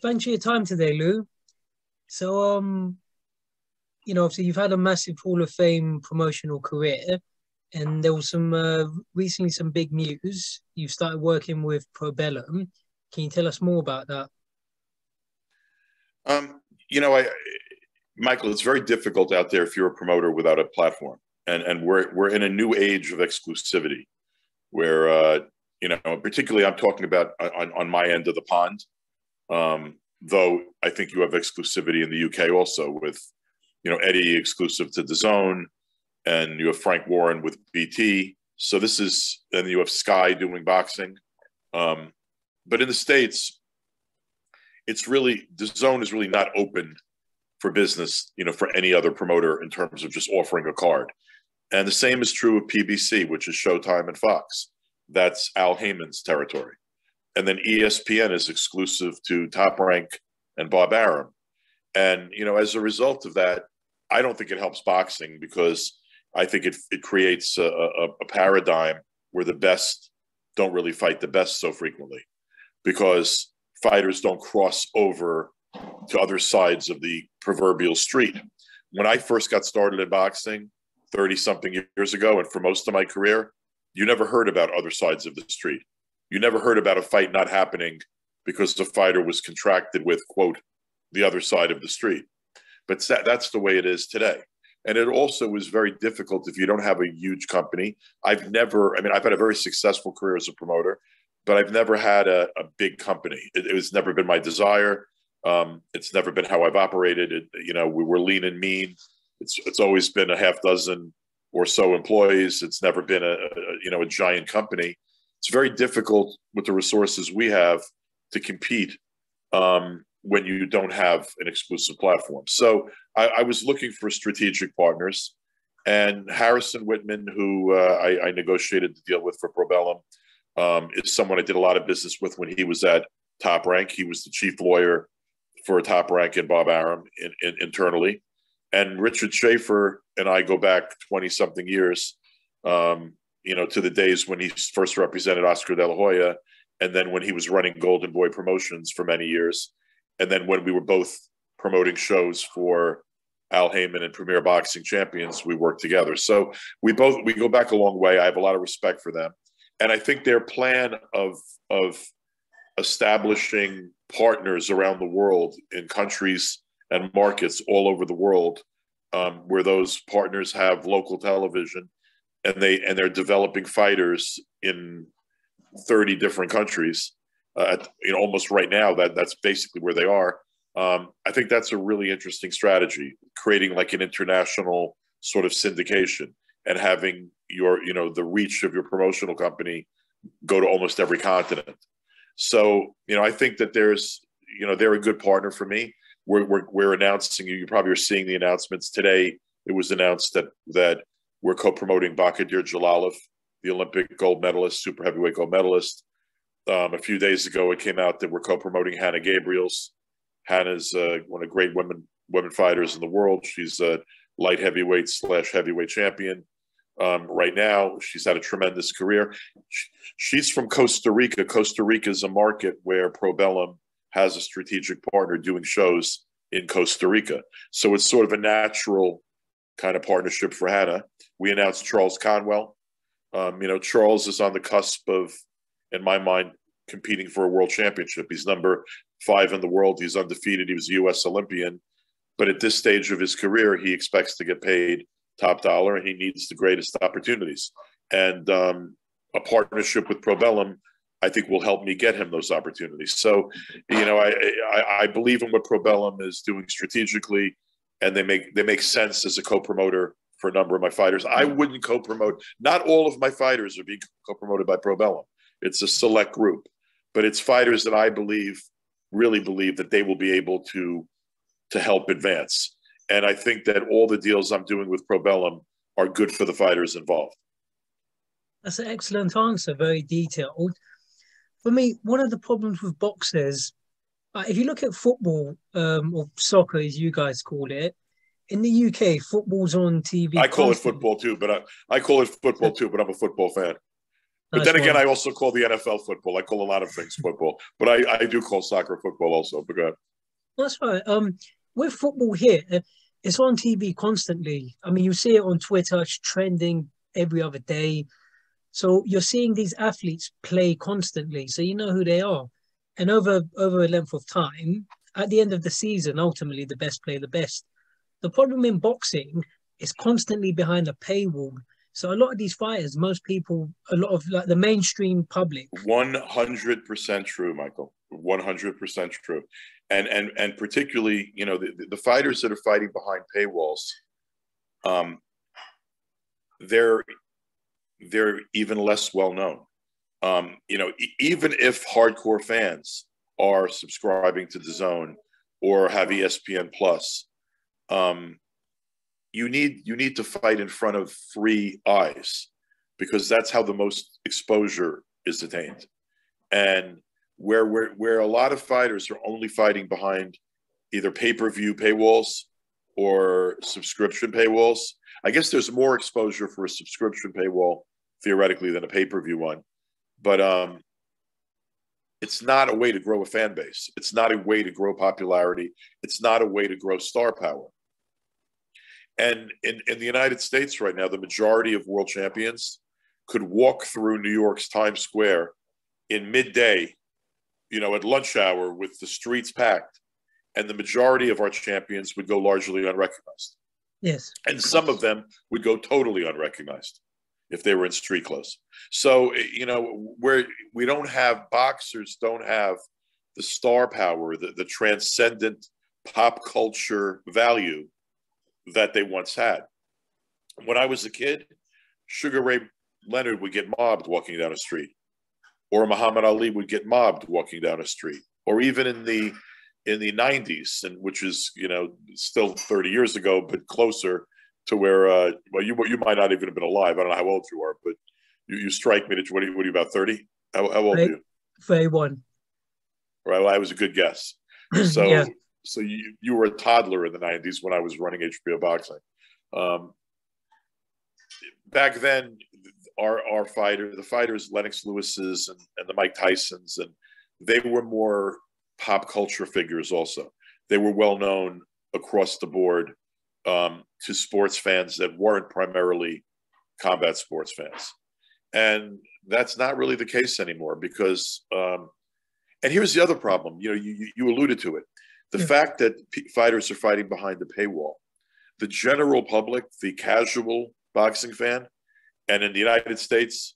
Thanks for your time today, Lou. So, obviously you've had a massive Hall of Fame promotional career, and there was some recently some big news. You've started working with Probellum. Can you tell us more about that? Um, you know, I, Michael, it's very difficult out there if you're a promoter without a platform, and we're in a new age of exclusivity, where particularly I'm talking about on my end of the pond. Though I think you have exclusivity in the UK also with, Eddie exclusive to DAZN, and you have Frank Warren with BT. So this is, and you have Sky doing boxing. But in the States, it's really, the zone is really not open for business, for any other promoter in terms of just offering a card. And the same is true of PBC, which is Showtime and Fox. That's Al Haymon's territory. And then ESPN is exclusive to Top Rank and Bob Arum. And, as a result of that, I don't think it helps boxing, because I think it creates a paradigm where the best don't really fight the best so frequently, because fighters don't cross over to other sides of the proverbial street. When I first got started in boxing 30 something years ago, and for most of my career, you never heard about other sides of the street. You never heard about a fight not happening because the fighter was contracted with, quote, the other side of the street. But that's the way it is today. And it also is very difficult if you don't have a huge company. I've had a very successful career as a promoter, but I've never had a big company. It was never been my desire. It's never been how I've operated. We were lean and mean. It's always been a half dozen or so employees. It's never been a giant company. It's very difficult with the resources we have to compete when you don't have an exclusive platform. So I was looking for strategic partners, and Harrison Whitman, who I negotiated the deal with for Probellum, is someone I did a lot of business with when he was at Top Rank. He was the chief lawyer for Top Rank and Bob Arum internally. And Richard Schaefer and I go back 20 something years, to the days when he first represented Oscar De La Hoya, and then when he was running Golden Boy Promotions for many years, and then when we were both promoting shows for Al Haymon and Premier Boxing Champions, we worked together. So we go back a long way. I have a lot of respect for them, and I think their plan of establishing partners around the world in countries and markets all over the world, where those partners have local television, and they're developing fighters in 30 different countries. Almost right now, that's basically where they are. I think that's a really interesting strategy, creating like an international sort of syndication and having the reach of your promotional company go to almost every continent. So, I think that they're a good partner for me. We're announcing, you probably are seeing the announcements today. It was announced that we're co-promoting Bakadir Jalalov, the Olympic gold medalist, super heavyweight gold medalist. A few days ago, it came out that we're co-promoting Hannah Gabriels. Hannah's one of the great women fighters in the world. She's a light heavyweight / heavyweight champion. Right now, she's had a tremendous career. She's from Costa Rica. Costa Rica is a market where Probellum has a strategic partner doing shows in Costa Rica. So it's sort of a natural kind of partnership for Hannah. We announced Charles Conwell. Charles is on the cusp of, in my mind, competing for a world championship. He's number 5 in the world. He's undefeated. He was a U.S. Olympian. But at this stage of his career, he expects to get paid top dollar, and he needs the greatest opportunities. And a partnership with Probellum, I think, will help me get him those opportunities. So, I believe in what Probellum is doing strategically, and they make sense as a co-promoter for a number of my fighters. I wouldn't co-promote. Not all of my fighters are being co-promoted by Probellum. It's a select group, but it's fighters that I really believe that they will be able to help advance. And I think that all the deals I'm doing with Probellum are good for the fighters involved. That's an excellent answer, very detailed. For me, one of the problems with boxers, if you look at football, or soccer as you guys call it, in the UK, football's on TV. I call it football too, but I'm a football fan. But Nice then again, one. I also call the NFL football. I call a lot of things football, but I do call soccer football also. But go ahead. That's right. With football here, it's on TV constantly. I mean, you see it on Twitter, it's trending every other day. So you're seeing these athletes play constantly, so you know who they are. And over a length of time, at the end of the season, ultimately the best play the best. The problem in boxing is constantly behind a paywall. So a lot of these fighters, most people, a lot of like the mainstream public. 100% true, Michael. 100% true. And particularly, you know, the fighters that are fighting behind paywalls, they're even less well known. You know, even if hardcore fans are subscribing to DAZN or have ESPN Plus, you need to fight in front of free eyes, because that's how the most exposure is attained. And where a lot of fighters are only fighting behind either pay-per-view paywalls or subscription paywalls. I guess there's more exposure for a subscription paywall theoretically than a pay-per-view one, but it's not a way to grow a fan base. It's not a way to grow popularity. It's not a way to grow star power. And in the United States right now, the majority of world champions could walk through New York's Times Square in midday, you know, at lunch hour with the streets packed, and the majority of our champions would go largely unrecognized. Yes. And some of them would go totally unrecognized if they were in street clothes. So, you know, boxers don't have the star power, the transcendent pop culture value that they once had. When I was a kid, Sugar Ray Leonard would get mobbed walking down a street, or Muhammad Ali would get mobbed walking down a street, or even in the 90s, and which is, you know, still 30 years ago, but closer to where, well, you might not even have been alive. I don't know how old you are, but you strike me that, what are you about 30? How old are you? 31. Right, well, I was a good guess. So, Yeah. so you were a toddler in the 90s when I was running HBO boxing. Back then, the fighters, Lennox Lewis's and the Mike Tysons, and they were more pop culture figures also. They were well known across the board to sports fans that weren't primarily combat sports fans. And that's not really the case anymore, because, and here's the other problem, you know, you alluded to it. The fact that fighters are fighting behind the paywall, the general public, the casual boxing fan, and in the United States,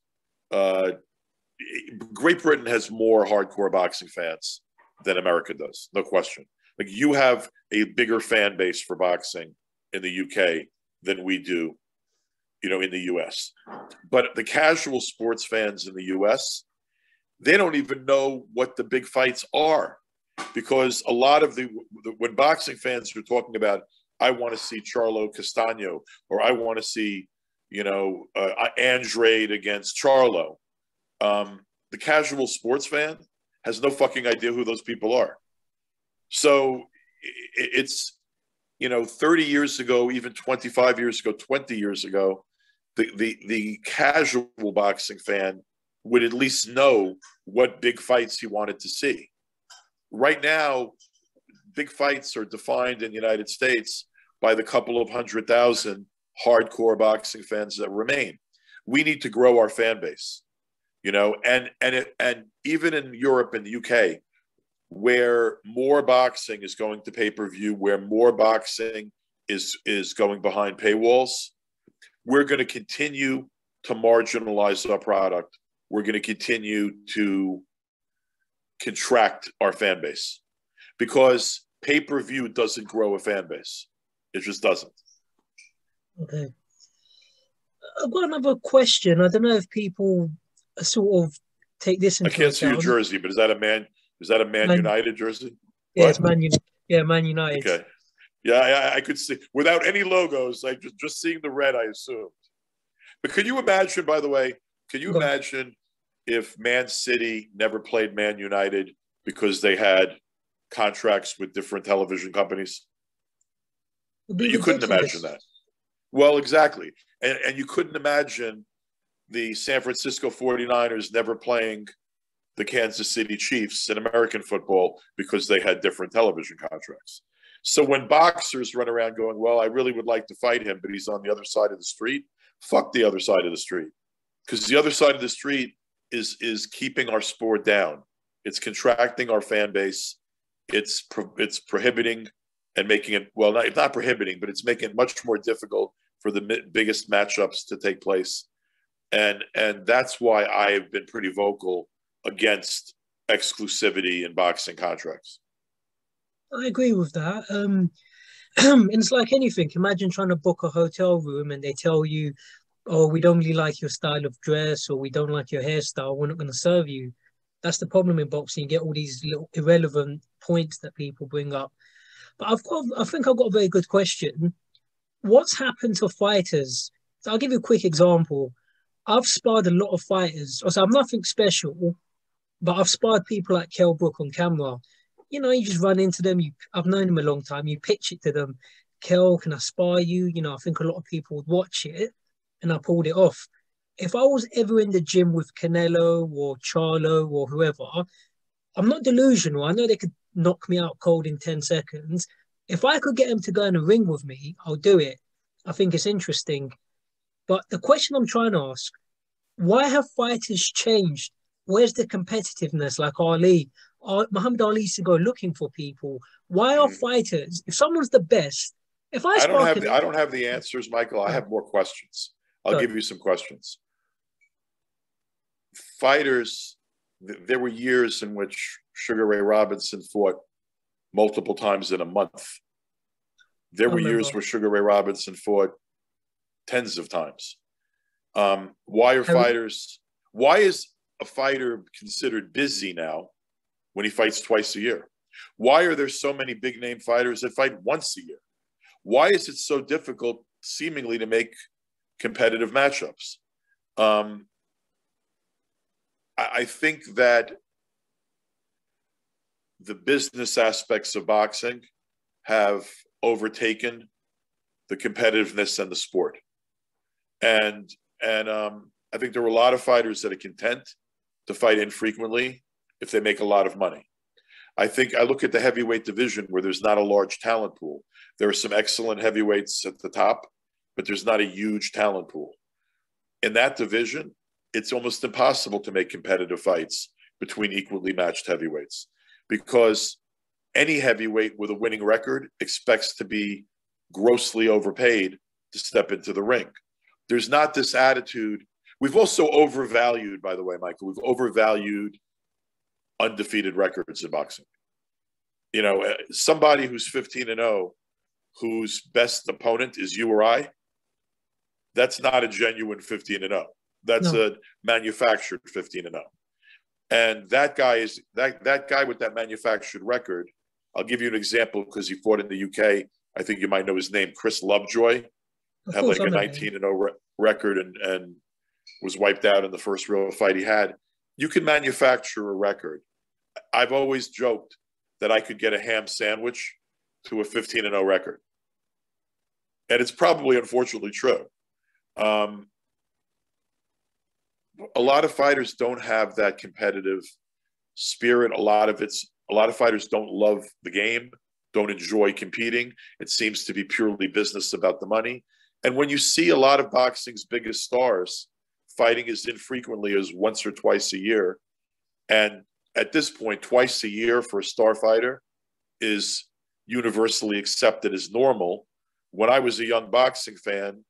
Great Britain has more hardcore boxing fans than America does, no question. Like, you have a bigger fan base for boxing in the UK than we do, you know, in the US. But the casual sports fans in the US, they don't even know what the big fights are, because a lot of when boxing fans are talking about, I want to see Charlo Castano, or I want to see, you know, Andrade against Charlo, the casual sports fan has no fucking idea who those people are. So it's, you know, 30 years ago, even 25 years ago, 20 years ago, the casual boxing fan would at least know what big fights he wanted to see. Right now, big fights are defined in the United States by the couple of 100,000 hardcore boxing fans that remain. We need to grow our fan base, you know, and even in Europe and the UK, where more boxing is going to pay-per-view, where more boxing is going behind paywalls, we're going to continue to marginalize our product. We're going to continue to contract our fan base, because pay-per-view doesn't grow a fan base. It just doesn't. Okay. I've got another question. I don't know if people sort of take this into account. I can't see your jersey, but is that a Man United jersey? Yeah, what? It's Man United. Yeah, Man United. Okay. Yeah, I could see, without any logos, like just seeing the red, I assumed. But could you imagine, by the way, imagine if Man City never played Man United because they had contracts with different television companies? You couldn't imagine that. Well, exactly. And you couldn't imagine the San Francisco 49ers never playing the Kansas City Chiefs in American football because they had different television contracts. So when boxers run around going, well, I really would like to fight him, but he's on the other side of the street, fuck the other side of the street. Because the other side of the street is keeping our sport down. It's contracting our fan base. It's prohibiting and making it, well, not prohibiting, but it's making it much more difficult for the biggest matchups to take place. And that's why I've been pretty vocal against exclusivity in boxing contracts. I agree with that. And it's like anything. Imagine trying to book a hotel room and they tell you, oh, we don't really like your style of dress, or we don't like your hairstyle, we're not going to serve you. That's the problem in boxing. You get all these little irrelevant points that people bring up. But I think I've got a very good question. What's happened to fighters? So I'll give you a quick example. I've sparred a lot of fighters. Also, I'm nothing special, but I've sparred people like Kell Brook on camera. You know, you just run into them. I've known them a long time. You pitch it to them. Kell, can I spar you? You know, I think a lot of people would watch it, and I pulled it off. If I was ever in the gym with Canelo or Charlo or whoever, I'm not delusional. I know they could knock me out cold in 10 seconds. If I could get them to go in a ring with me, I'll do it. I think it's interesting. But the question I'm trying to ask, why have fighters changed? Where's the competitiveness like Ali? Muhammad Ali used to go looking for people. Why are fighters, if someone's the best, if I don't have the answers, Michael. I have more questions. I'll give you some questions. Fighters, there were years in which Sugar Ray Robinson fought multiple times in a month. There were years where Sugar Ray Robinson fought tens of times. Why is a fighter considered busy now when he fights twice a year? Why are there so many big name fighters that fight once a year? Why is it so difficult seemingly to make competitive matchups? I think that the business aspects of boxing have overtaken the competitiveness and the sport. And I think there are a lot of fighters that are content to fight infrequently if they make a lot of money. I think I look at the heavyweight division where there's not a large talent pool. There are some excellent heavyweights at the top, but there's not a huge talent pool. In that division, it's almost impossible to make competitive fights between equally matched heavyweights, because any heavyweight with a winning record expects to be grossly overpaid to step into the ring. There's not this attitude. We've also overvalued, by the way, Michael, we've overvalued undefeated records in boxing. You know, somebody who's 15-0, whose best opponent is you or I, that's not a genuine 15-0. That's a manufactured 15-0. And that guy is that guy with that manufactured record. I'll give you an example because he fought in the UK. I think you might know his name, Chris Lovejoy. Had like a 19-0 record and was wiped out in the first real fight he had. You can manufacture a record. I've always joked that I could get a ham sandwich to a 15-0 record. And it's probably unfortunately true. A lot of fighters don't have that competitive spirit. A lot of fighters don't love the game, don't enjoy competing. It seems to be purely business about the money. And when you see a lot of boxing's biggest stars fighting as infrequently as once or twice a year, and at this point, twice a year for a star fighter is universally accepted as normal. When I was a young boxing fan,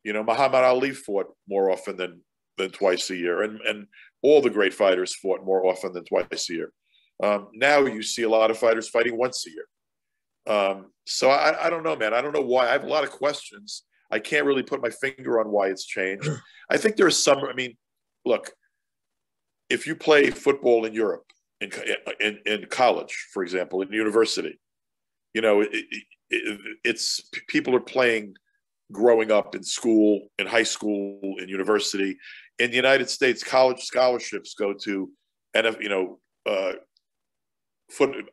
you know, Muhammad Ali fought more often than twice a year, and all the great fighters fought more often than twice a year. Now you see a lot of fighters fighting once a year. So I don't know, man. I don't know why. I have a lot of questions. I can't really put my finger on why it's changed. I think there is some, I mean, look, if you play football in Europe, in college, for example, in university, you know, it's people are playing growing up in school, in high school, in university. In the United States, college scholarships go to,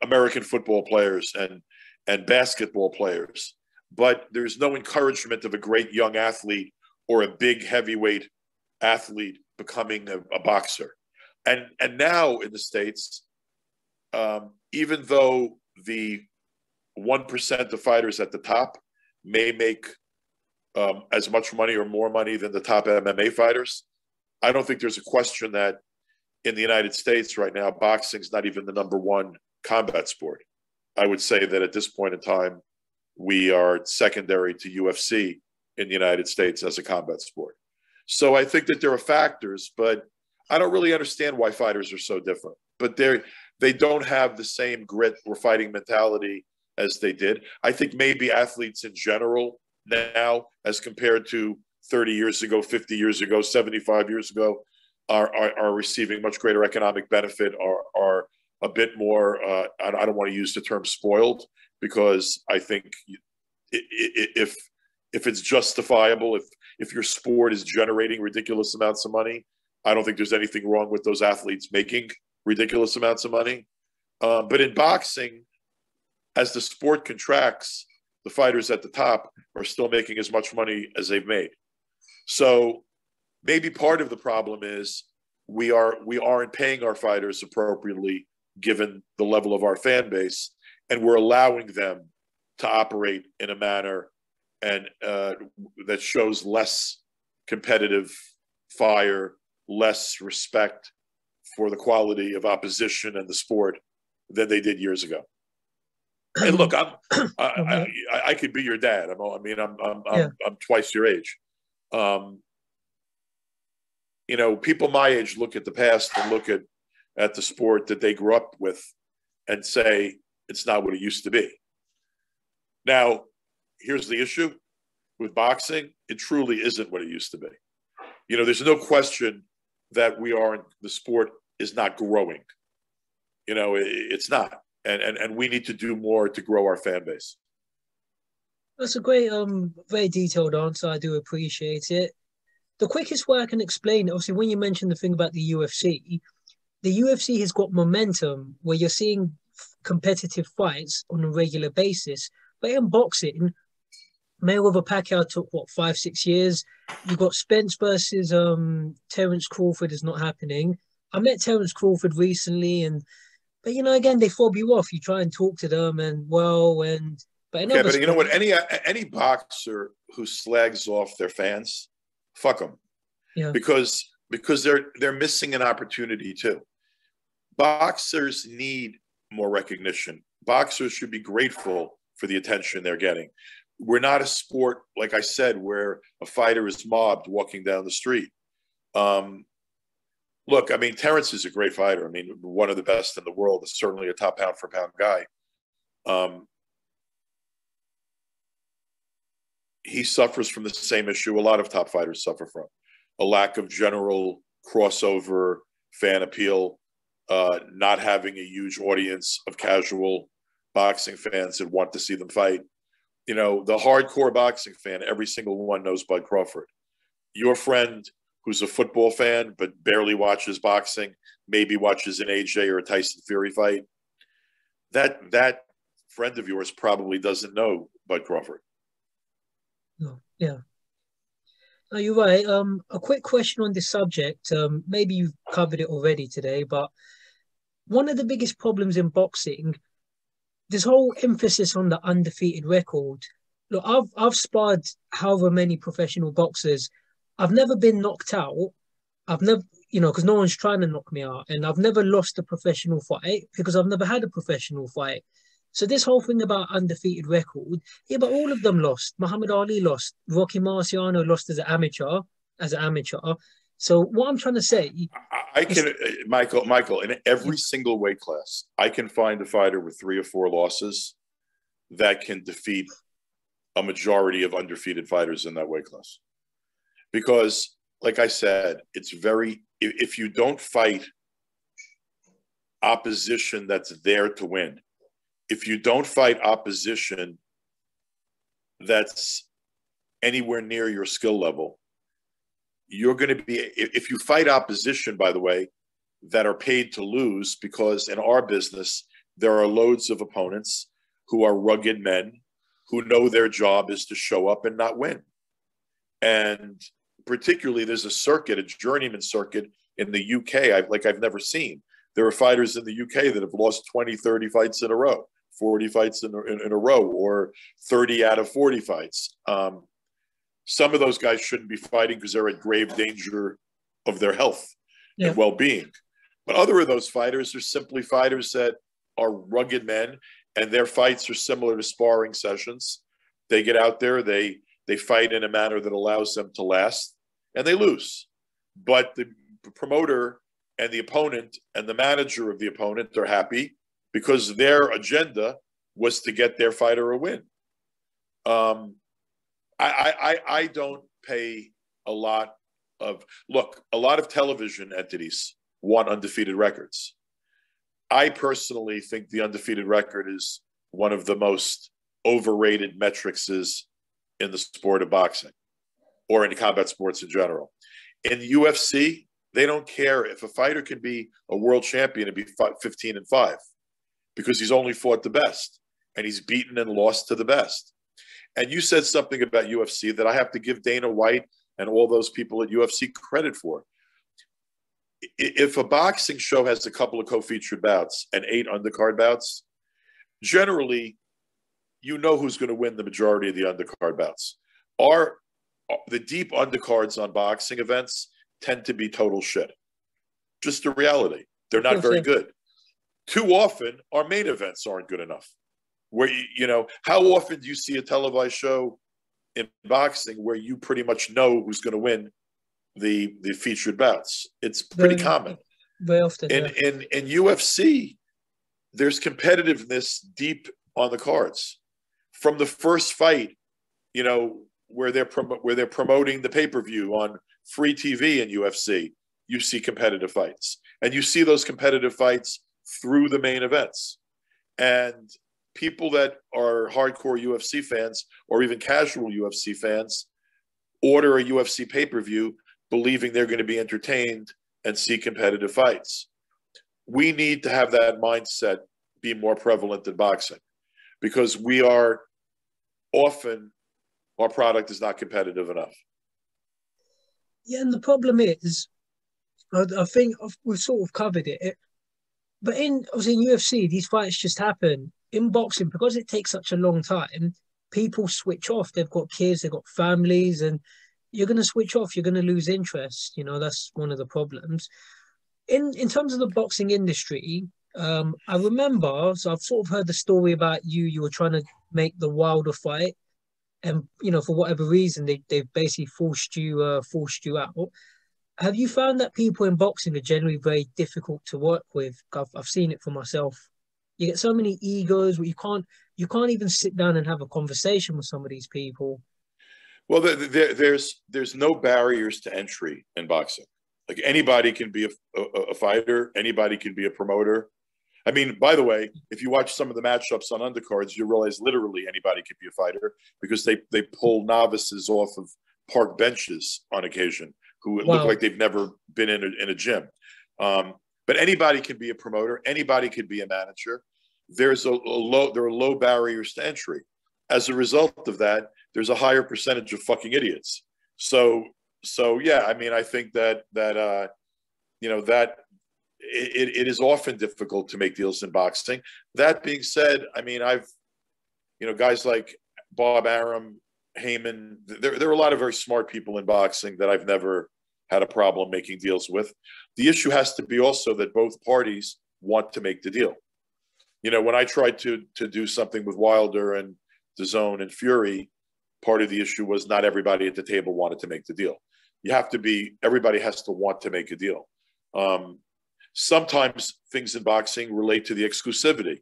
American football players and basketball players, but there's no encouragement of a great young athlete or a big heavyweight athlete becoming a boxer. And now in the States, even though the 1% of fighters at the top may make as much money or more money than the top MMA fighters, I don't think there's a question that in the United States right now, boxing is not even the #1 combat sport. I would say that at this point in time, we are secondary to UFC in the United States as a combat sport. So I think that there are factors, but I don't really understand why fighters are so different. But they don't have the same grit or fighting mentality as they did. I think maybe athletes in general now, as compared to 30 years ago, 50 years ago, 75 years ago, are receiving much greater economic benefit, are a bit more, I don't want to use the term spoiled, because I think if it's justifiable, if your sport is generating ridiculous amounts of money, I don't think there's anything wrong with those athletes making ridiculous amounts of money. But in boxing, as the sport contracts, the fighters at the top are still making as much money as they've made. So maybe part of the problem is we aren't paying our fighters appropriately given the level of our fan base, and we're allowing them to operate in a manner and that shows less competitive fire, less respect for the quality of opposition and the sport than they did years ago. And look, I could be your dad. I'm twice your age. You know, people my age look at the past and look at the sport that they grew up with and say it's not what it used to be. Now, here's the issue with boxing: it truly isn't what it used to be. You know, there's no question that the sport is not growing. You know, it's not. And we need to do more to grow our fan base. That's a great, very detailed answer. I do appreciate it. The quickest way I can explain it, obviously, when you mentioned the thing about the UFC has got momentum where you're seeing competitive fights on a regular basis. But in boxing, Mayweather Pacquiao took 5-6 years. You got Spence versus Terence Crawford is not happening. I met Terence Crawford recently, but you know, again, they fob you off. You try and talk to them, but you know what? Any boxer who slags off their fans, fuck them. Yeah. Because they're missing an opportunity too. Boxers need more recognition. Boxers should be grateful for the attention they're getting. We're not a sport, like I said, where a fighter is mobbed walking down the street. Look, I mean, Terence is a great fighter. I mean, one of the best in the world. Is certainly a top pound for pound guy. He suffers from the same issue a lot of top fighters suffer from: a lack of general crossover fan appeal, not having a huge audience of casual boxing fans that want to see them fight. You know, the hardcore boxing fan, every single one knows Bud Crawford. Your friend who's a football fan but barely watches boxing, maybe watches an AJ or a Tyson Fury fight, that friend of yours probably doesn't know Bud Crawford. No, yeah. No, you're right. A quick question on this subject. Maybe you've covered it already today, but one of the biggest problems in boxing, this whole emphasis on the undefeated record. Look, I've sparred however many professional boxers. I've never been knocked out. I've never, because no one's trying to knock me out, and I've never lost a professional fight because I've never had a professional fight. So this whole thing about undefeated record, yeah, but all of them lost. Muhammad Ali lost. Rocky Marciano lost as an amateur. So what I'm trying to say, Michael, in every single weight class, I can find a fighter with 3 or 4 losses that can defeat a majority of undefeated fighters in that weight class. Because, like I said, if you don't fight opposition that's there to win, if you don't fight opposition that's anywhere near your skill level, you're going to be, if you fight opposition, by the way, that are paid to lose, because in our business, there are loads of opponents who are rugged men who know their job is to show up and not win. And particularly there's a circuit, a journeyman circuit in the UK I've never seen. There are fighters in the UK that have lost 20, 30 fights in a row, 40 fights in a row, or 30 out of 40 fights. Some of those guys shouldn't be fighting because they're at grave danger of their health and well-being. But other of those fighters are simply fighters that are rugged men, and their fights are similar to sparring sessions. They get out there, they fight in a manner that allows them to last, and they lose. But the promoter and the opponent and the manager of the opponent are happy because their agenda was to get their fighter a win. I don't pay a lot of television entities want undefeated records. I personally think the undefeated record is one of the most overrated metrics in the sport of boxing or in combat sports in general. In the UFC, they don't care if a fighter can be a world champion and be 15-5 because he's only fought the best and he's beaten and lost to the best. And you said something about UFC that I have to give Dana White and all those people at UFC credit for. If a boxing show has a couple of co-featured bouts and 8 undercard bouts, generally, you know who's going to win the majority of the undercard bouts. The deep undercards on boxing events tend to be total shit. Just a reality. They're not very good. Too often, our main events aren't good enough. Where, how often do you see a televised show in boxing where you pretty much know who's going to win the featured bouts? It's pretty common. Very often. In UFC, there's competitiveness deep on the cards. From the first fight, where they're promoting the pay-per-view on free TV in UFC, you see competitive fights. And you see those competitive fights through the main events. And people that are hardcore UFC fans or even casual UFC fans order a UFC pay-per-view believing they're going to be entertained and see competitive fights. We need to have that mindset be more prevalent in boxing because our product is not competitive enough. Yeah, and the problem is, I think we've sort of covered it, but in UFC, these fights just happen. In boxing, because it takes such a long time, people switch off. They've got kids, they've got families, and you're going to switch off. You're going to lose interest. That's one of the problems. In terms of the boxing industry, I remember, so I've sort of heard the story about you were trying to make the Wilder fight, and for whatever reason they've basically forced you out. Have you found that people in boxing are generally very difficult to work with? I've seen it for myself. You get so many egos where you can't even sit down and have a conversation with some of these people. Well, there's no barriers to entry in boxing. Like anybody can be a fighter, anybody can be a promoter. I mean, by the way, if you watch some of the matchups on undercards, you realize literally anybody could be a fighter because they pull novices off of park benches on occasion who look like they've never been in a gym. But anybody can be a promoter. Anybody could be a manager. There are low barriers to entry. As a result of that, there's a higher percentage of fucking idiots. So yeah, I mean, I think that it is often difficult to make deals in boxing. That being said, I mean, guys like Bob Arum, Haymon, there are a lot of very smart people in boxing that I've never had a problem making deals with. The issue has to be also that both parties want to make the deal. When I tried to do something with Wilder and DAZN and Fury, part of the issue was not everybody at the table wanted to make the deal. Everybody has to want to make a deal. Sometimes things in boxing relate to the exclusivity.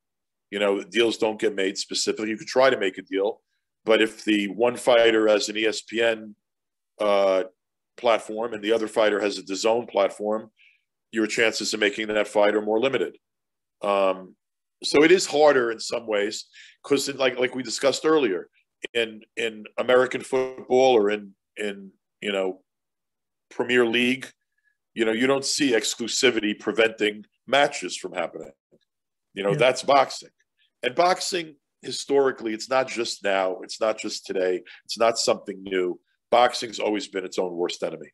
Deals don't get made specifically. You could try to make a deal, but if the one fighter has an ESPN platform and the other fighter has a DAZN platform, your chances of making that fight are more limited. So it is harder in some ways because, like we discussed earlier, in American football or in Premier League, you don't see exclusivity preventing matches from happening. That's boxing. And boxing, historically, it's not just now. It's not just today. It's not something new. boxing's always been its own worst enemy.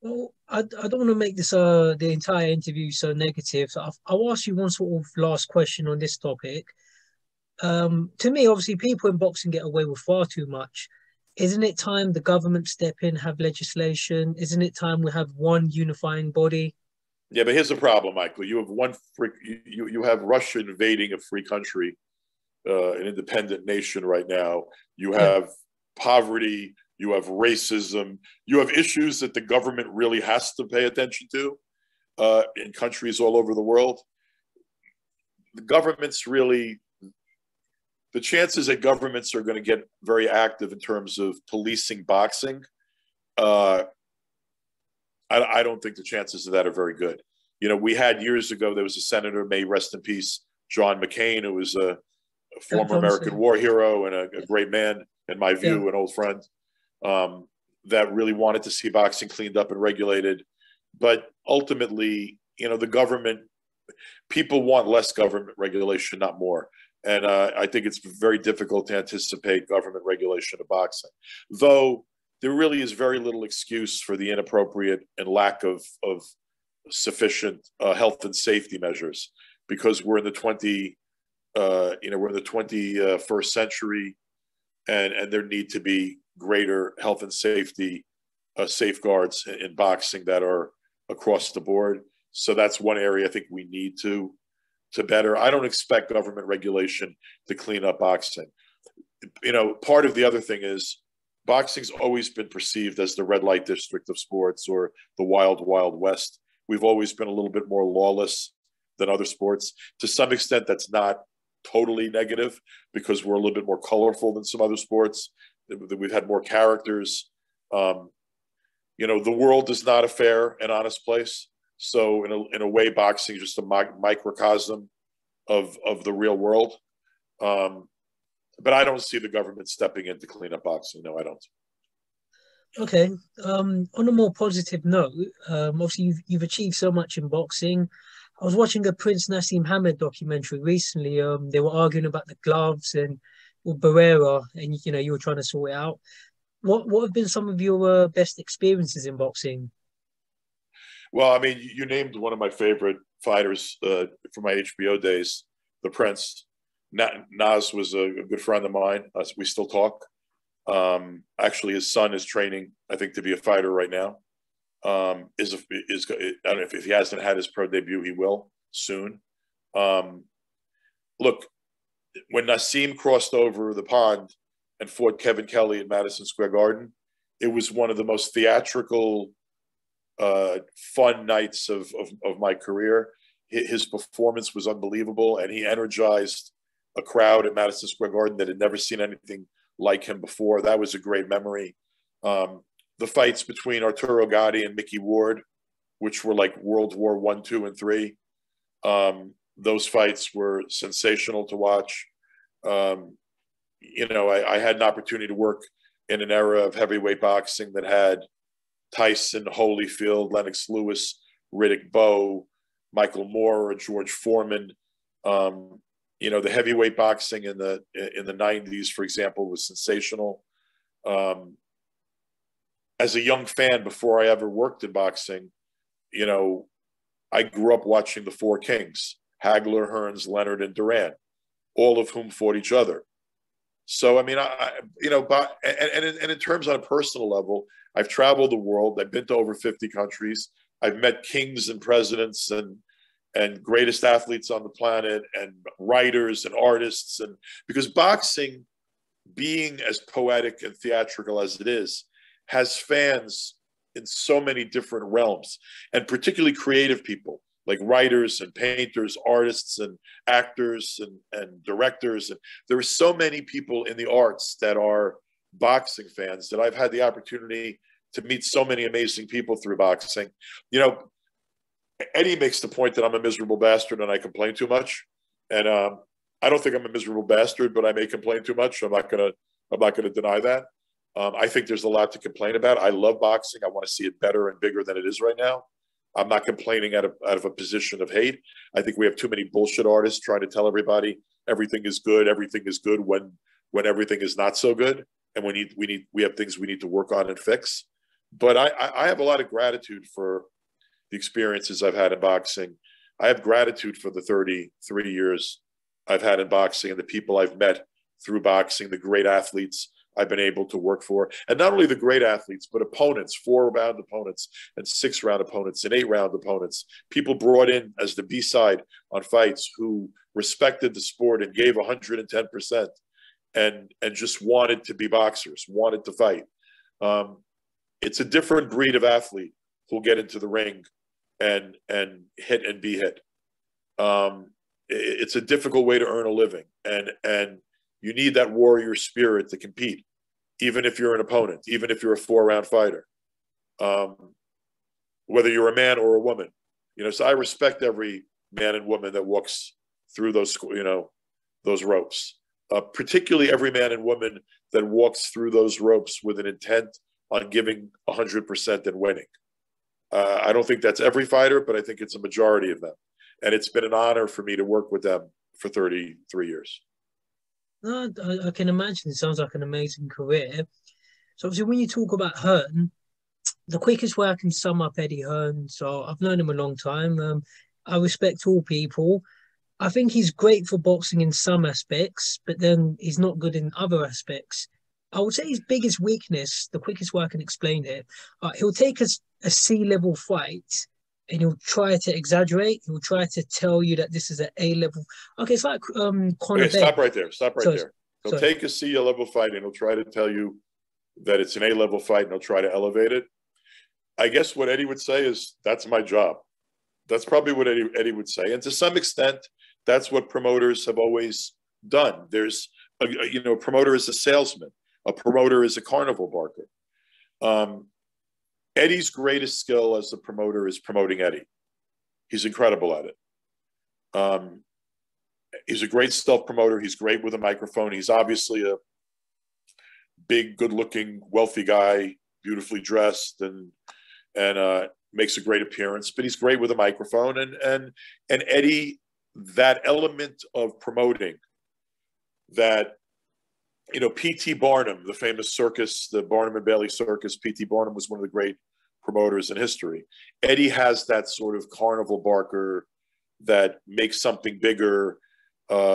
Well, I don't want to make this the entire interview so negative. So I'll ask you one sort of last question on this topic. To me, obviously, people in boxing get away with far too much. Isn't it time the government step in, have legislation? Isn't it time we have one unifying body? Yeah, but here's the problem, Michael. You have you have Russia invading a free country, an independent nation right now. You have poverty. You have racism. You have issues that the government really has to pay attention to in countries all over the world. The governments really, the chances that governments are going to get very active in terms of policing boxing, I don't think the chances of that are very good. You know, we had years ago, there was a senator, may rest in peace, John McCain, who was a former American war hero and a great man, in my view, an old friend, that really wanted to see boxing cleaned up and regulated. But ultimately, you know, the government, people want less government regulation, not more. And I think it's very difficult to anticipate government regulation of boxing, though there really is very little excuse for the inappropriate and lack of sufficient health and safety measures, because we're in the we're in the 21st century, and there need to be greater health and safety safeguards in boxing that are across the board. So that's one area I think we need to better. I don't expect government regulation to clean up boxing. You know, part of the other thing is boxing's always been perceived as the red light district of sports, or the wild, wild west. We've always been a little bit more lawless than other sports. To some extent, that's not totally negative, because we're a little bit more colorful than some other sports. We've had more characters. You know, the world is not a fair and honest place. So in a way, boxing is just a microcosm of the real world. But I don't see the government stepping in to clean up boxing. No, I don't. Okay. On a more positive note, obviously you've achieved so much in boxing. I was watching a Prince Naseem Hamed documentary recently. They were arguing about the gloves and with Barrera, and you know, you were trying to sort it out. What have been some of your best experiences in boxing? Well, I mean, you named one of my favorite fighters from my HBO days, the Prince. Nas was a good friend of mine. We still talk. Actually, his son is training, I think, to be a fighter right now. I don't know if he hasn't had his pro debut, he will soon. Look, when Naseem crossed over the pond and fought Kevin Kelly at Madison Square Garden, it was one of the most theatrical, fun nights of my career. His performance was unbelievable, and he energized a crowd at Madison Square Garden that had never seen anything like him before. That was a great memory. The fights between Arturo Gatti and Mickey Ward, which were like World War I, II, and III, those fights were sensational to watch. You know, I had an opportunity to work in an era of heavyweight boxing that had Tyson, Holyfield, Lennox Lewis, Riddick Bowe, Michael Moore, George Foreman. You know, the heavyweight boxing in the 90s, for example, was sensational. As a young fan, before I ever worked in boxing, you know, I grew up watching the Four Kings: Hagler, Hearns, Leonard, and Duran, all of whom fought each other. So, I mean, you know, and in terms on a personal level, I've traveled the world. I've been to over 50 countries. I've met kings and presidents and greatest athletes on the planet, and writers and artists. And because boxing, being as poetic and theatrical as it is, has fans in so many different realms, and particularly creative people like writers and painters, artists and actors and directors. And there are so many people in the arts that are boxing fans, that I've had the opportunity to meet so many amazing people through boxing. You know, Eddie makes the point that I'm a miserable bastard and I complain too much. And I don't think I'm a miserable bastard, but I may complain too much. I'm not gonna deny that. I think there's a lot to complain about. I love boxing. I want to see it better and bigger than it is right now. I'm not complaining out of a position of hate. I think we have too many bullshit artists trying to tell everybody everything is good when everything is not so good. and we have things we need to work on and fix. But I have a lot of gratitude for the experiences I've had in boxing. I have gratitude for the 33 years I've had in boxing and the people I've met through boxing, the great athletes I've been able to work for. And not only the great athletes, but opponents, 4-round opponents and 6-round opponents and 8-round opponents. People brought in as the B-side on fights who respected the sport and gave 110% and just wanted to be boxers, wanted to fight. It's a different breed of athlete who'll get into the ring and hit and be hit. It's a difficult way to earn a living, and you need that warrior spirit to compete, even if you're an opponent, even if you're a 4-round fighter, whether you're a man or a woman. So I respect every man and woman that walks through those ropes, particularly every man and woman that walks through those ropes with an intent on giving 100% and winning. I don't think that's every fighter, but I think it's a majority of them. And it's been an honor for me to work with them for 33 years. No, I can imagine. It sounds like an amazing career. So obviously when you talk about Hearn, the quickest way I can sum up Eddie Hearn, so I've known him a long time. I respect all people. I think he's great for boxing in some aspects, but then he's not good in other aspects. I would say his biggest weakness, the quickest way I can explain it, he'll take a C-level fight and he'll try to exaggerate. He'll try to tell you that this is an A-level. Okay, it's like Conor Okay, stop right there. Stop right there. He'll take a C-level fight and he'll try to tell you that it's an A-level fight and he'll try to elevate it. I guess what Eddie would say is, that's my job. That's probably what Eddie would say. And to some extent, that's what promoters have always done. There's, a promoter is a salesman. A promoter is a carnival barker. Eddie's greatest skill as a promoter is promoting Eddie. He's incredible at it. He's a great stealth promoter. He's great with a microphone. He's obviously a big, good-looking, wealthy guy, beautifully dressed, and makes a great appearance. But he's great with a microphone. And Eddie, that element of promoting that. P.T. Barnum, the famous circus, the Barnum and Bailey circus, P.T. Barnum was one of the great promoters in history. Eddie has that sort of carnival barker that makes something bigger,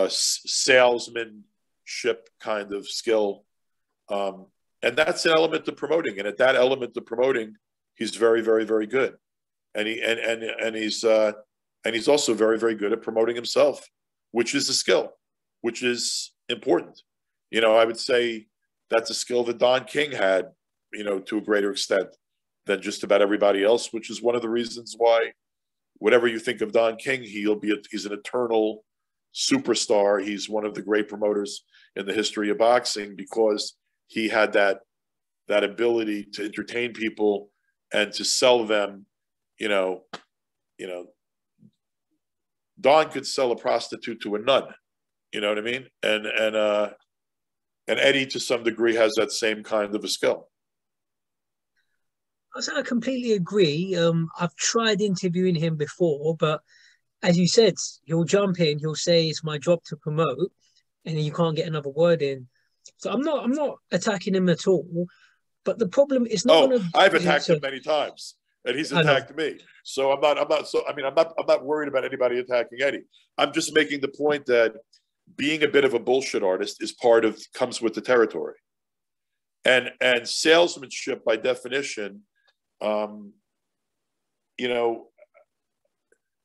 salesmanship kind of skill. And that's an element of promoting. And at that element of promoting, he's very, very, very good. And he's also very, very good at promoting himself, which is a skill, which is important. I would say that's a skill that Don King had, to a greater extent than just about everybody else, which is one of the reasons why, whatever you think of Don King, he's an eternal superstar. He's one of the great promoters in the history of boxing, because he had that ability to entertain people and to sell them. Don could sell a prostitute to a nun. You know what I mean? And Eddie, to some degree, has that same kind of a skill. I completely agree. I've tried interviewing him before, but as you said, he'll jump in, he'll say it's my job to promote, and then you can't get another word in. So I'm not attacking him at all. But the problem is not. I've attacked him many times, and he's attacked me. So I'm not worried about anybody attacking Eddie. I'm just making the point that being a bit of a bullshit artist comes with the territory. And salesmanship, by definition,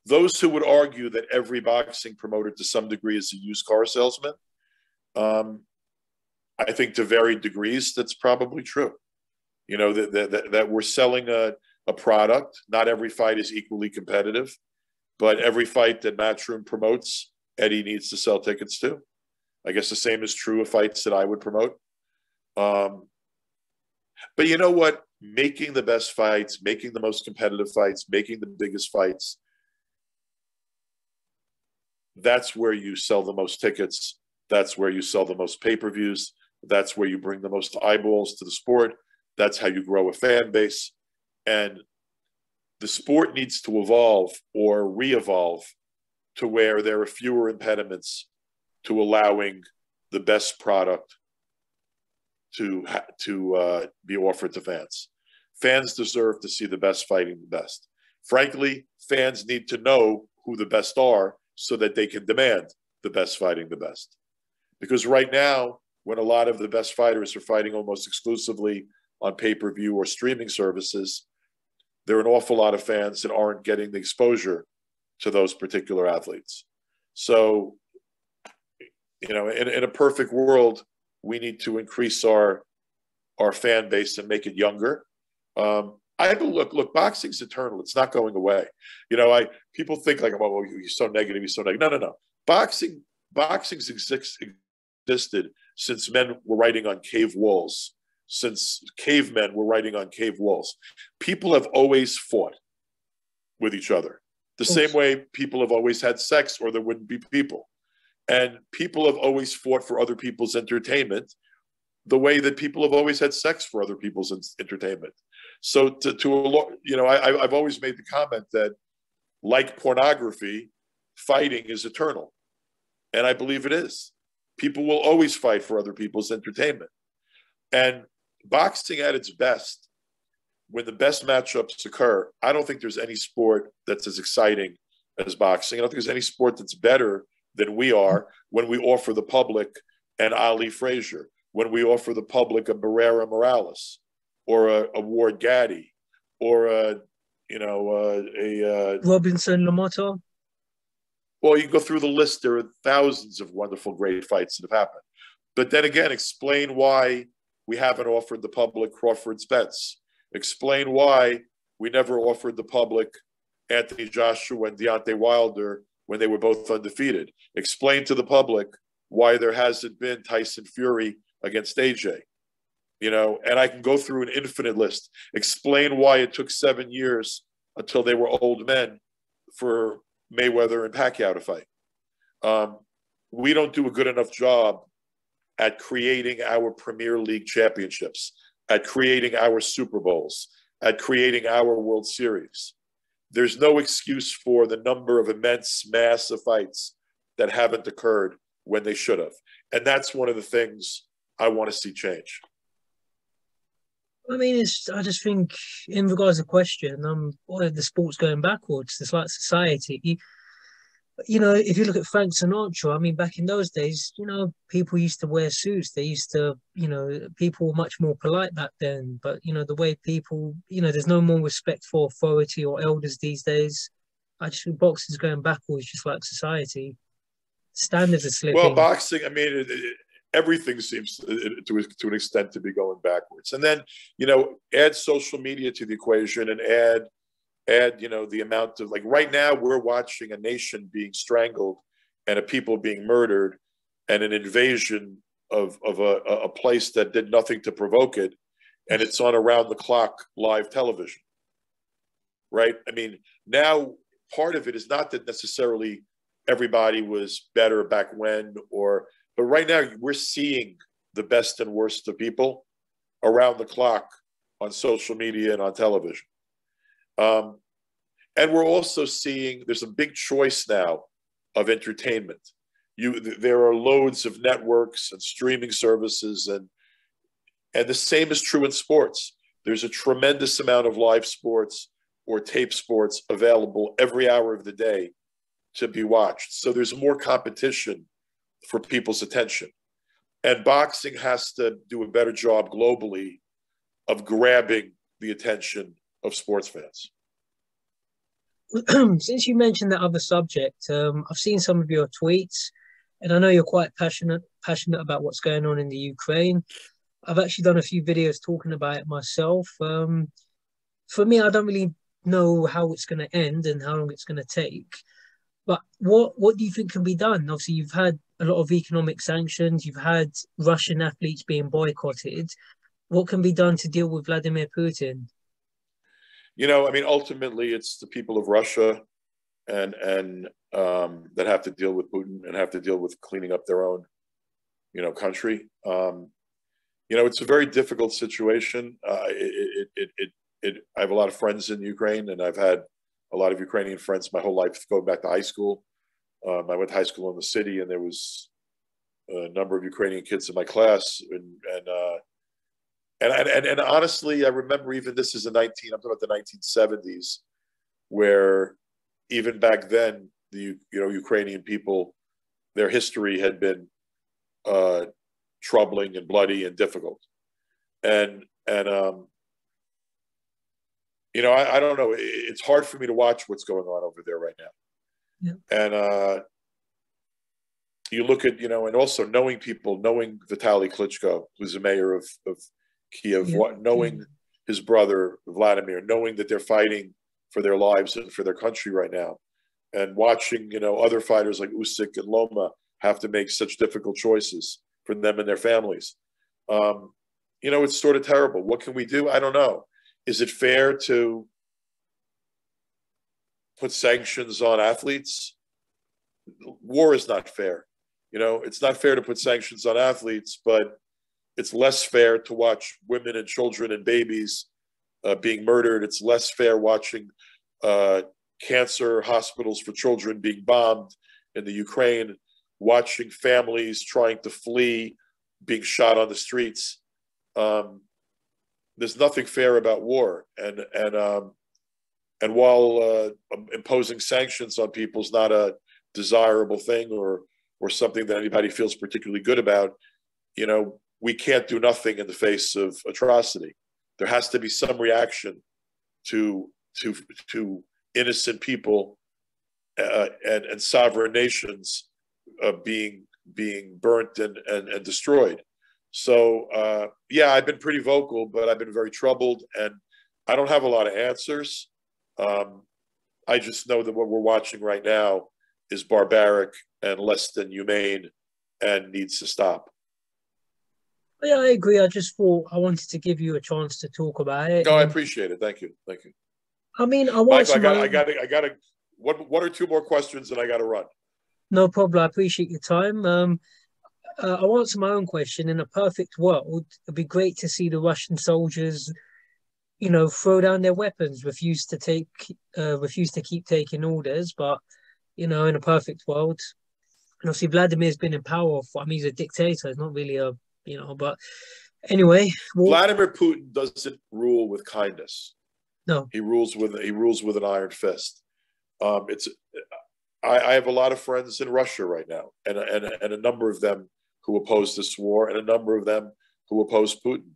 those who would argue that every boxing promoter to some degree is a used car salesman, I think to varied degrees, that's probably true. That we're selling a product. Not every fight is equally competitive, but every fight that Matchroom promotes, Eddie needs to sell tickets to. I guess the same is true of fights that I would promote. But you know what? Making the best fights, making the most competitive fights, making the biggest fights, that's where you sell the most tickets. That's where you sell the most pay-per-views. That's where you bring the most eyeballs to the sport. That's how you grow a fan base. And the sport needs to evolve or re-evolve to where there are fewer impediments to allowing the best product to be offered to fans. Fans deserve to see the best fighting the best. Frankly, fans need to know who the best are so that they can demand the best fighting the best. Because right now, when a lot of the best fighters are fighting almost exclusively on pay-per-view or streaming services, there are an awful lot of fans that aren't getting the exposure to those particular athletes. So, you know, in a perfect world, we need to increase our fan base and make it younger. Look, boxing's eternal. It's not going away. You know, people think like, well, he's so negative. He's so negative. No. Boxing's existed since men were writing on cave walls, since cavemen were writing on cave walls. People have always fought with each other. The same way people have always had sex or there wouldn't be people. And people have always fought for other people's entertainment the way that people have always had sex for other people's entertainment. So you know, I've always made the comment that, like pornography, fighting is eternal. And I believe it is. People will always fight for other people's entertainment. And boxing at its best, when the best matchups occur, I don't think there's any sport that's as exciting as boxing. I don't think there's any sport that's better than we are when we offer the public an Ali Frazier, when we offer the public a Barrera Morales, or a Ward Gaddy, or a Robinson Lamotta. Well, you go through the list. There are thousands of wonderful, great fights that have happened. But then again, explain why we haven't offered the public Crawford Spence. Explain why we never offered the public Anthony Joshua and Deontay Wilder when they were both undefeated. Explain to the public why there hasn't been Tyson Fury against AJ. You know, and I can go through an infinite list. Explain why it took 7 years until they were old men for Mayweather and Pacquiao to fight. We don't do a good enough job at creating our Premier League championships, at creating our Super Bowls, at creating our World Series. There's no excuse for the number of immense, massive fights that haven't occurred when they should have. And that's one of the things I want to see change. I mean, I just think, in regards to the question, the sport's going backwards. It's like society. You know, if you look at Frank Sinatra, I mean, back in those days, you know, people used to wear suits. They used to, you know, people were much more polite back then. But, you know, the way people, you know, there's no more respect for authority or elders these days. I just think boxing's going backwards, just like society. Standards are slipping. Well, boxing, I mean, everything seems to an extent to be going backwards. And then, you know, add social media to the equation and add, you know, the amount of, like, right now we're watching a nation being strangled and a people being murdered and an invasion of a place that did nothing to provoke it. And it's on around the clock live television, right? I mean, now part of it is not that necessarily everybody was better back when, but right now we're seeing the best and worst of people around the clock on social media and on television. And we're also seeing there's a big choice now of entertainment. There are loads of networks and streaming services, and the same is true in sports. There's a tremendous amount of live sports or tape sports available every hour of the day to be watched. So there's more competition for people's attention. And boxing has to do a better job globally of grabbing the attention of sports fans. Since you mentioned that other subject, I've seen some of your tweets, and I know you're quite passionate about what's going on in the Ukraine. I've actually done a few videos talking about it myself. For me, I don't really know how it's going to end and how long it's going to take. But what do you think can be done? Obviously, you've had a lot of economic sanctions. You've had Russian athletes being boycotted. What can be done to deal with Vladimir Putin? You know, I mean, ultimately, it's the people of Russia and that have to deal with Putin and have to deal with cleaning up their own, you know, country. You know, it's a very difficult situation. I have a lot of friends in Ukraine, and I've had a lot of Ukrainian friends my whole life going back to high school. I went to high school in the city, and there was a number of Ukrainian kids in my class, and And honestly, I remember even this is I'm talking about the 1970s, where even back then, Ukrainian people, their history had been troubling and bloody and difficult. And I don't know. It's hard for me to watch what's going on over there right now. Yeah. And you look at, and also knowing Vitaly Klitschko, who's the mayor of Kiev, knowing his brother, Vladimir, knowing that they're fighting for their lives and for their country right now, and watching, other fighters like Usyk and Loma have to make such difficult choices for them and their families. It's sort of terrible. What can we do? I don't know. Is it fair to put sanctions on athletes? War is not fair. It's not fair to put sanctions on athletes, but it's less fair to watch women and children and babies being murdered. It's less fair watching cancer hospitals for children being bombed in the Ukraine, watching families trying to flee, being shot on the streets. There's nothing fair about war, and while imposing sanctions on people is not a desirable thing or something that anybody feels particularly good about, we can't do nothing in the face of atrocity. There has to be some reaction to innocent people and sovereign nations being burnt and destroyed. So I've been pretty vocal, but I've been very troubled, and I don't have a lot of answers. I just know that what we're watching right now is barbaric and less than humane and needs to stop. Yeah, I agree. I just thought I wanted to give you a chance to talk about it. No, I appreciate it. Thank you. I mean, Michael, I got one or two more questions, and I got to run. No problem. I appreciate your time. I'll answer my own question. In a perfect world, it'd be great to see the Russian soldiers, throw down their weapons, refuse to keep taking orders. But, in a perfect world, and obviously Vladimir's been in power he's a dictator. It's not really but anyway. Vladimir Putin doesn't rule with kindness. No. He rules with an iron fist. I have a lot of friends in Russia right now, and a number of them who oppose this war, and a number of them who oppose Putin.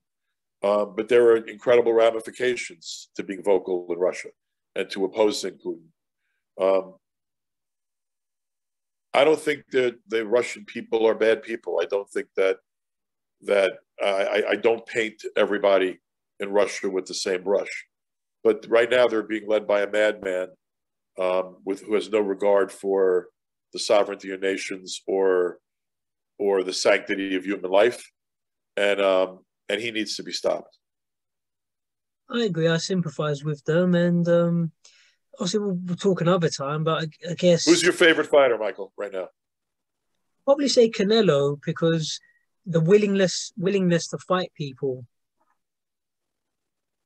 But there are incredible ramifications to being vocal in Russia and to opposing Putin. I don't think that the Russian people are bad people. I don't think that I don't paint everybody in Russia with the same brush. But right now they're being led by a madman who has no regard for the sovereignty of nations or the sanctity of human life, and he needs to be stopped. I agree. I sympathize with them, and obviously we'll talk another time. But I guess, who's your favorite fighter, Michael, right now? Probably say Canelo, because the willingness to fight people.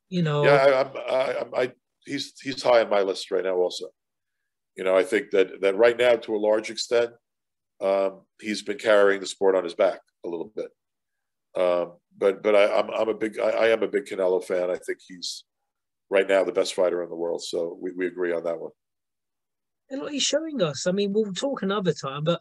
Yeah, he's high on my list right now. Also, I think that right now, to a large extent, he's been carrying the sport on his back a little bit. But I am a big Canelo fan. I think he's right now the best fighter in the world. So we agree on that one. And what he's showing us, we'll talk another time, but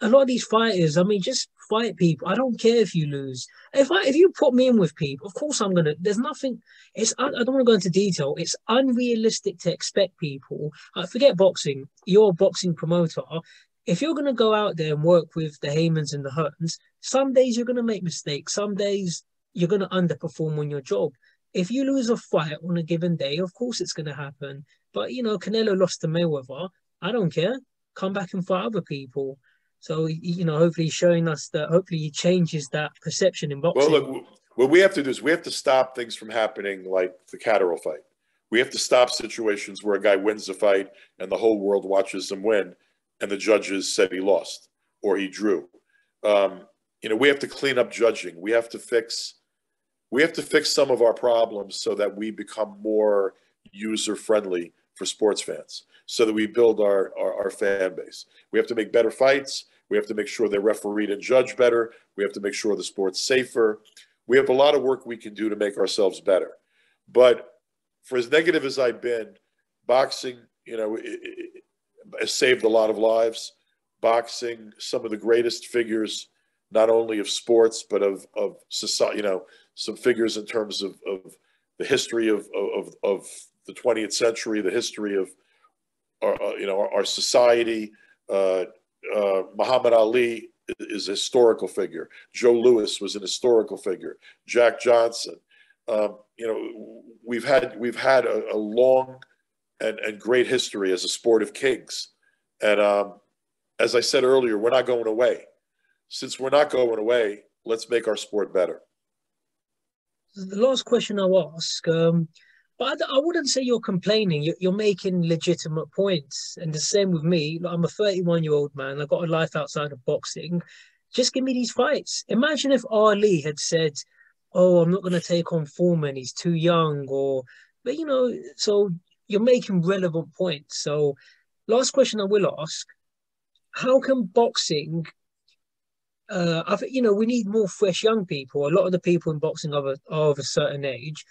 a lot of these fighters, just fight people. I don't care if you lose. If you put me in with people, of course I'm gonna. There's nothing. I don't want to go into detail. It's unrealistic to expect people. Forget boxing. You're a boxing promoter. If you're gonna go out there and work with the Haymons and the Hearns, some days you're gonna make mistakes. Some days you're gonna underperform on your job. If you lose a fight on a given day, of course it's gonna happen. But Canelo lost to Mayweather. I don't care. Come back and fight other people. So, hopefully he's showing us that, hopefully he changes that perception in boxing. Well, look, what we have to do is we have to stop things from happening like the Catterall fight. We have to stop situations where a guy wins a fight and the whole world watches him win and the judges said he lost or he drew. We have to clean up judging. We have to fix some of our problems so that we become more user-friendly for sports fans, so that we build our fan base. We have to make better fights. We have to make sure they're refereed and judged better. We have to make sure the sport's safer. We have a lot of work we can do to make ourselves better. But for as negative as I've been, boxing, it has saved a lot of lives. Boxing, some of the greatest figures, not only of sports, but of society, some figures in terms of the history of the 20th century, the history of our society. Muhammad Ali is a historical figure. Joe Louis was an historical figure. Jack Johnson. We've had a long and great history as a sport of kings. And as I said earlier, we're not going away. Since we're not going away, let's make our sport better. The last question I'll ask, but I wouldn't say you're complaining. You're making legitimate points. And the same with me. I'm a 31-year-old man. I've got a life outside of boxing. Just give me these fights. Imagine if Ali had said, oh, I'm not going to take on Foreman. He's too young. But so you're making relevant points. So last question I will ask, how can boxing... I think, we need more fresh young people. A lot of the people in boxing are of a certain age.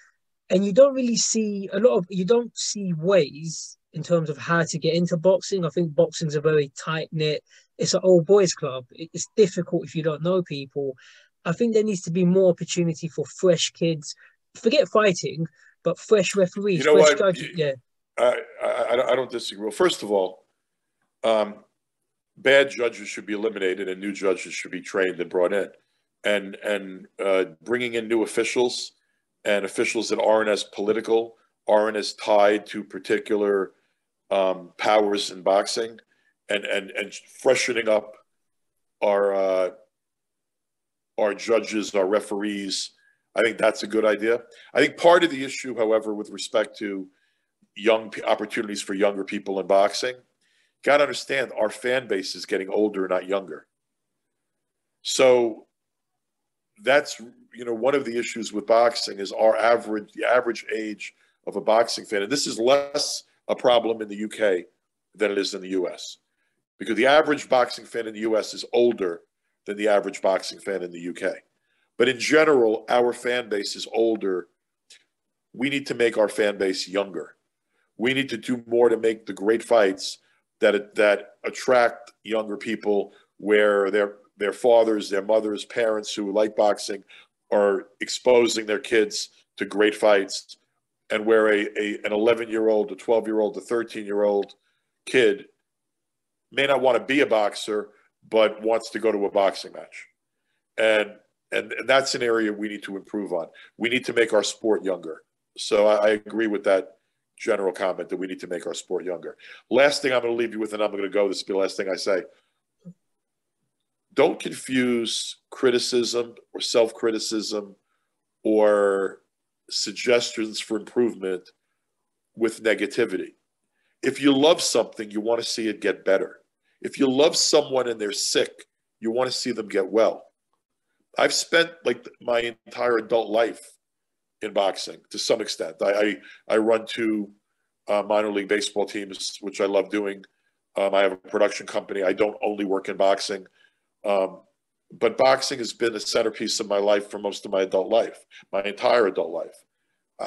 And you don't really see you don't see ways in terms of how to get into boxing. I think boxing's a very tight-knit, it's an old boys club. It's difficult if you don't know people. I think there needs to be more opportunity for fresh kids. Forget fighting, but fresh referees, fresh judges. Yeah. I don't disagree. Well, first of all, bad judges should be eliminated and new judges should be trained and brought in. And bringing in new officials and officials that aren't as political, aren't as tied to particular powers in boxing, and freshening up our judges, our referees. I think that's a good idea. I think part of the issue, however, with respect to opportunities for younger people in boxing, got to understand our fan base is getting older, not younger. So that's, one of the issues with boxing is the average age of a boxing fan. And this is less a problem in the UK than it is in the US, because the average boxing fan in the US is older than the average boxing fan in the UK. But in general, our fan base is older. We need to make our fan base younger. We need to do more to make the great fights that attract younger people, where their fathers, their mothers, parents who like boxing are exposing their kids to great fights, and where an 11-year-old, a 12-year-old, a 13-year-old kid may not want to be a boxer, but wants to go to a boxing match. And that's an area we need to improve on. We need to make our sport younger. So I agree with that general comment that we need to make our sport younger. Last thing I'm going to leave you with, and I'm going to go, this will be the last thing I say. Don't confuse criticism or self-criticism or suggestions for improvement with negativity. If you love something, you want to see it get better. If you love someone and they're sick, you want to see them get well. I've spent my entire adult life in boxing to some extent. I run two minor league baseball teams, which I love doing. I have a production company. I don't only work in boxing. But boxing has been a centerpiece of my life for most of my adult life, my entire adult life.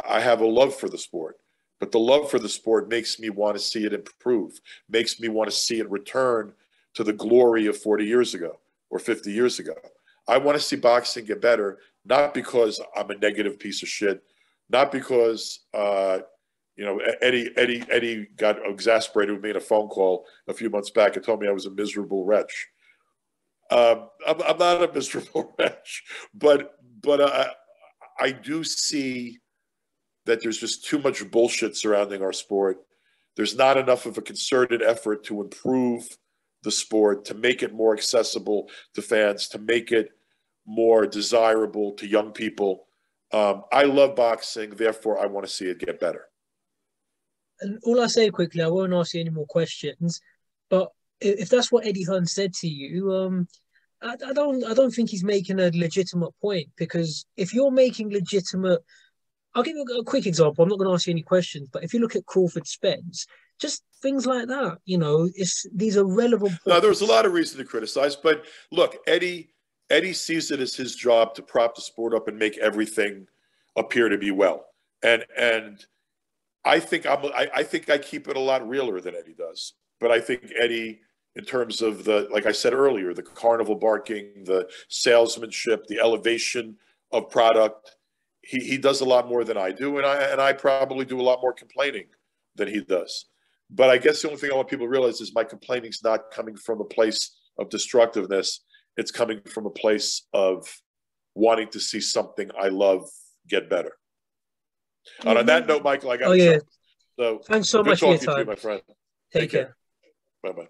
I have a love for the sport, but the love for the sport makes me want to see it improve, makes me want to see it return to the glory of 40 years ago or 50 years ago. I want to see boxing get better, not because I'm a negative piece of shit, not because Eddie got exasperated with me in a phone call a few months back and told me I was a miserable wretch. I'm not a miserable wretch, but I do see that there's just too much bullshit surrounding our sport. There's not enough of a concerted effort to improve the sport, to make it more accessible to fans, to make it more desirable to young people. I love boxing, therefore I want to see it get better. And all I say quickly, I won't ask you any more questions, but if that's what Eddie Hearn said to you, I don't think he's making a legitimate point, because if you're making legitimate, I'll give you a quick example. I'm not going to ask you any questions, but if you look at Crawford Spence, just things like that, these are relevant points. No, there was a lot of reason to criticize, but look, Eddie Eddie sees it as his job to prop the sport up and make everything appear to be well. And I think I think I keep it a lot realer than Eddie does. But I think Eddie, in terms of the, like I said earlier, the carnival barking, the salesmanship, the elevation of product, he does a lot more than I do, and I probably do a lot more complaining than he does. But I guess the only thing I want people to realize is my complaining's not coming from a place of destructiveness. It's coming from a place of wanting to see something I love get better. And on that note, Michael, I got to jump. So thanks so much for your time, my friend. Take care. Bye-bye.